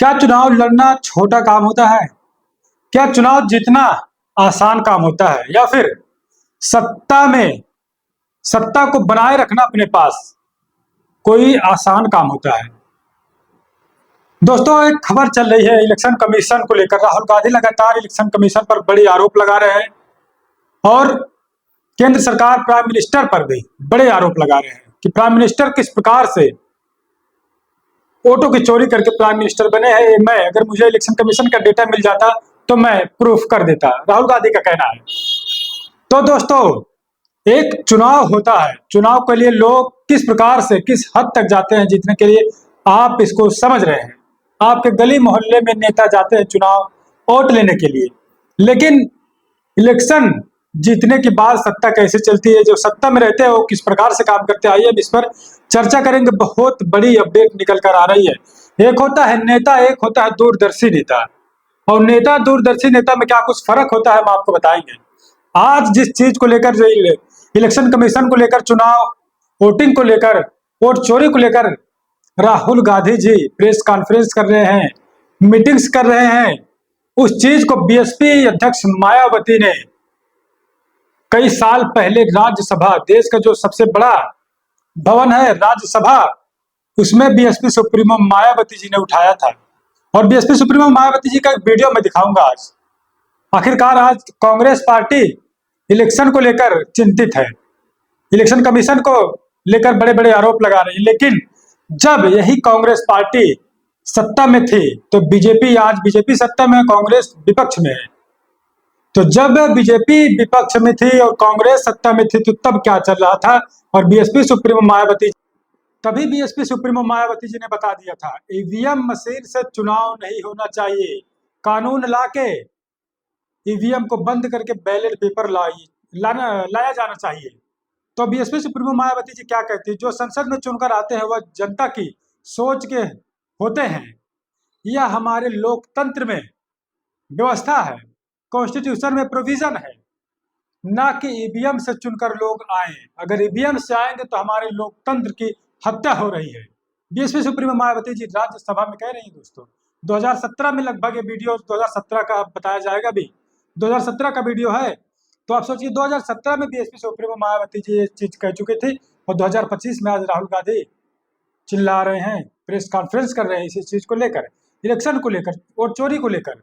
क्या चुनाव लड़ना छोटा काम होता है? क्या चुनाव जीतना आसान काम होता है या फिर सत्ता में सत्ता को बनाए रखना अपने पास कोई आसान काम होता है? दोस्तों, एक खबर चल रही है इलेक्शन कमीशन को लेकर। राहुल गांधी लगातार इलेक्शन कमीशन पर बड़े आरोप लगा रहे हैं और केंद्र सरकार प्राइम मिनिस्टर पर भी बड़े आरोप लगा रहे हैं कि प्राइम मिनिस्टर किस प्रकार से वोटों की चोरी करके प्राइम मिनिस्टर बने हैं। मैं अगर मुझे इलेक्शन कमीशन का डेटा मिल जाता तो मैं प्रूफ कर देता, राहुल गांधी का कहना है। तो दोस्तों, एक चुनाव होता है, चुनाव के लिए लोग किस प्रकार से किस हद तक जाते हैं जीतने के लिए, आप इसको समझ रहे हैं। आपके गली मोहल्ले में नेता जाते हैं चुनाव वोट लेने के लिए, लेकिन इलेक्शन जीतने के बाद सत्ता कैसे चलती है, जो सत्ता में रहते हैं वो किस प्रकार से काम करते हैं, आइए इस पर चर्चा करेंगे। बहुत बड़ी अपडेट निकल कर आ रही है। एक होता है नेता, एक होता है दूरदर्शी नेता। और नेता दूरदर्शी नेता में क्या कुछ फर्क होता है, हम आपको बताएंगे। आज जिस चीज को लेकर, जो इलेक्शन कमीशन को लेकर, चुनाव वोटिंग को लेकर, वोट चोरी को लेकर राहुल गांधी जी प्रेस कॉन्फ्रेंस कर रहे हैं, मीटिंग्स कर रहे हैं, उस चीज को बीएसपी अध्यक्ष मायावती ने कई साल पहले राज्यसभा, देश का जो सबसे बड़ा भवन है राज्यसभा, उसमें बीएसपी सुप्रीमो मायावती जी ने उठाया था। और बीएसपी सुप्रीमो मायावती जी का एक वीडियो मैं दिखाऊंगा आज। आखिरकार आज कांग्रेस पार्टी इलेक्शन को लेकर चिंतित है, इलेक्शन कमीशन को लेकर बड़े बड़े आरोप लगा रही है, लेकिन जब यही कांग्रेस पार्टी सत्ता में थी तो बीजेपी, आज बीजेपी सत्ता में, कांग्रेस विपक्ष में है। तो जब बीजेपी विपक्ष में थी और कांग्रेस सत्ता में थी तो तब क्या चल रहा था, और बीएसपी सुप्रीमो मायावती, तभी बीएसपी सुप्रीमो मायावती जी ने बता दिया था ईवीएम मशीन से चुनाव नहीं होना चाहिए, कानून लाके ईवीएम को बंद करके बैलेट पेपर लाया जाना चाहिए। तो बीएसपी सुप्रीमो मायावती जी क्या कहती है, जो संसद में चुनकर आते हैं वह जनता की सोच के होते हैं, यह हमारे लोकतंत्र में व्यवस्था है, कॉन्स्टिट्यूशन में प्रोविजन है, ना कि ईवीएम से चुनकर लोग आए। अगर ईवीएम से आएंगे तो हमारे लोकतंत्र की हत्या हो रही है, बीएसपी सुप्रीमो मायावती जी राज्यसभा में कह रही है। दोस्तों, 2017 में लगभग ये वीडियो, 2017 का बताया जाएगा भी, 2017 का वीडियो है। तो आप सोचिए 2017 में बीएसपी सुप्रीमो मायावती जी ये चीज कह चुके थे और 2025 में आज राहुल गांधी चिल्ला रहे हैं, प्रेस कॉन्फ्रेंस कर रहे हैं इसी चीज को लेकर, इलेक्शन को लेकर, वोट चोरी को लेकर।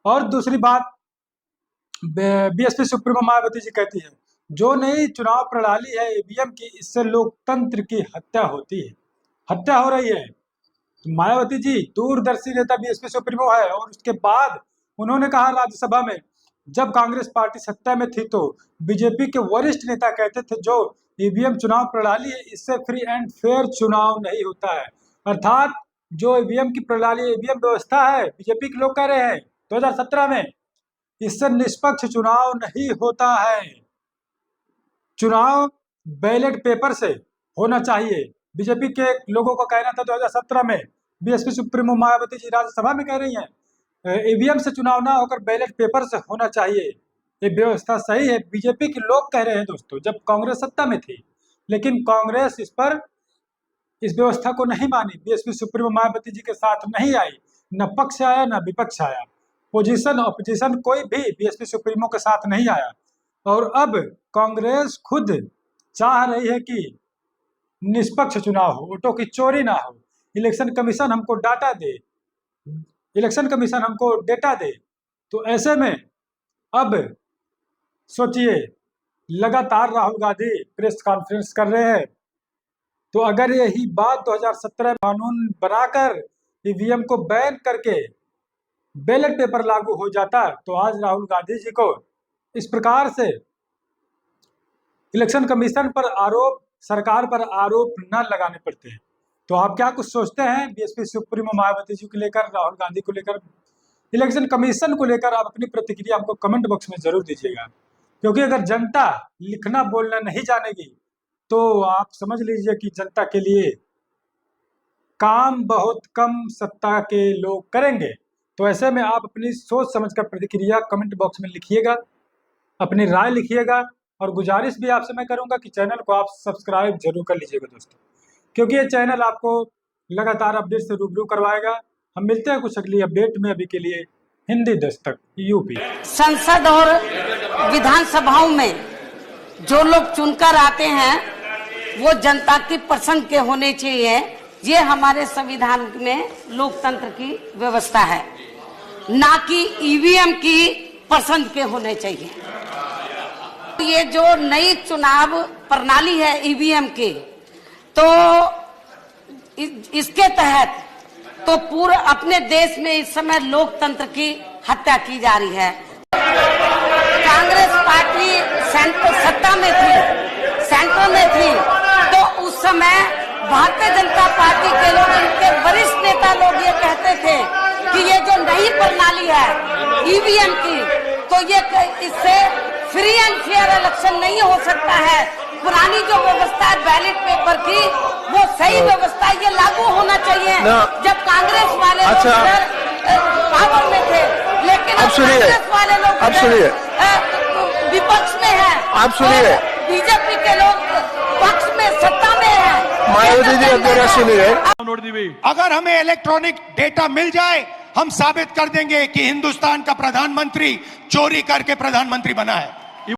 और दूसरी बात, बीएसपी सुप्रीमो मायावती जी कहती है जो नई चुनाव प्रणाली है ईवीएम की, इससे लोकतंत्र की हत्या होती है, हत्या हो रही है। तो मायावती जी दूरदर्शी नेता बीएसपी सुप्रीमो है। और उसके बाद उन्होंने कहा राज्यसभा में, जब कांग्रेस पार्टी सत्ता में थी तो बीजेपी के वरिष्ठ नेता कहते थे जो ईवीएम चुनाव प्रणाली है इससे फ्री एंड फेयर चुनाव नहीं होता है। अर्थात जो ईवीएम की प्रणाली, ईवीएम व्यवस्था है, बीजेपी के लोग कह रहे हैं 2017 में, इससे निष्पक्ष चुनाव नहीं होता है, चुनाव बैलेट पेपर से होना चाहिए। बीजेपी के लोगों का कहना था 2017 में, बीएसपी सुप्रीमो मायावती जी राज्यसभा में कह रही हैं ईवीएम से चुनाव ना होकर बैलेट पेपर से होना चाहिए, ये व्यवस्था सही है। बीजेपी के लोग कह रहे हैं दोस्तों, जब कांग्रेस सत्ता में थी, लेकिन कांग्रेस इस व्यवस्था को नहीं मानी, बीएसपी सुप्रीमो मायावती जी के साथ नहीं आई, न पक्ष आया न विपक्ष आया, पोजीशन ऑपोजिशन कोई भी बीएसपी सुप्रीमो के साथ नहीं आया। और अब कांग्रेस खुद चाह रही है कि निष्पक्ष चुनाव हो, वोटों की चोरी ना हो, इलेक्शन कमीशन हमको डाटा दे, इलेक्शन कमीशन हमको डेटा दे। तो ऐसे में अब सोचिए, लगातार राहुल गांधी प्रेस कॉन्फ्रेंस कर रहे हैं। तो अगर यही बात 2017 कानून बनाकर ईवीएम को बैन करके बैलेट पेपर लागू हो जाता तो आज राहुल गांधी जी को इस प्रकार से इलेक्शन कमीशन पर आरोप, सरकार पर आरोप न लगाने पड़ते हैं। तो आप क्या कुछ सोचते हैं बीएसपी सुप्रीमो मायावती जी को लेकर, राहुल गांधी को लेकर, इलेक्शन कमीशन को लेकर? आप अपनी प्रतिक्रिया हमको कमेंट बॉक्स में जरूर दीजिएगा, क्योंकि अगर जनता लिखना बोलना नहीं जानेगी तो आप समझ लीजिए कि जनता के लिए काम बहुत कम सत्ता के लोग करेंगे। तो ऐसे में आप अपनी सोच समझकर प्रतिक्रिया कमेंट बॉक्स में लिखिएगा, अपनी राय लिखिएगा। और गुजारिश भी आपसे मैं करूंगा कि चैनल को आप सब्सक्राइब जरूर कर लीजिएगा दोस्तों, क्योंकि ये चैनल आपको लगातार अपडेट से रूबरू करवाएगा। हम मिलते हैं कुछ अगली अपडेट में, अभी के लिए हिंदी दस्तक यूपी। संसद और विधानसभाओं में जो लोग चुनकर आते हैं वो जनता की पसंद के होने चाहिए। ये हमारे संविधान में लोकतंत्र की व्यवस्था है, ना कि ईवीएम की पसंद के होने चाहिए। ये जो नई चुनाव प्रणाली है ईवीएम की, तो इसके तहत तो पूरे अपने देश में इस समय लोकतंत्र की हत्या की जा रही है। कांग्रेस पार्टी सत्ता में थी, सेंटर में थी, तो उस समय भारतीय जनता पार्टी के लोग, इनके वरिष्ठ नेता लोग ये कहते थे कि ये जो नई प्रणाली है ईवीएम की, तो ये इससे फ्री एंड फेयर इलेक्शन नहीं हो सकता है। पुरानी जो व्यवस्था है बैलेट पेपर की, वो सही व्यवस्था, ये लागू होना चाहिए। जब कांग्रेस वाले पावर में थे, लेकिन अब कांग्रेस वाले लोग विपक्ष में है, आप सुनिए, बीजेपी के लोग पक्ष में, सत्ता में है। मायावती जी अब सुनिए, अगर हमें इलेक्ट्रॉनिक डेटा मिल जाए, हम साबित कर देंगे कि हिंदुस्तान का प्रधानमंत्री चोरी करके प्रधानमंत्री बना है।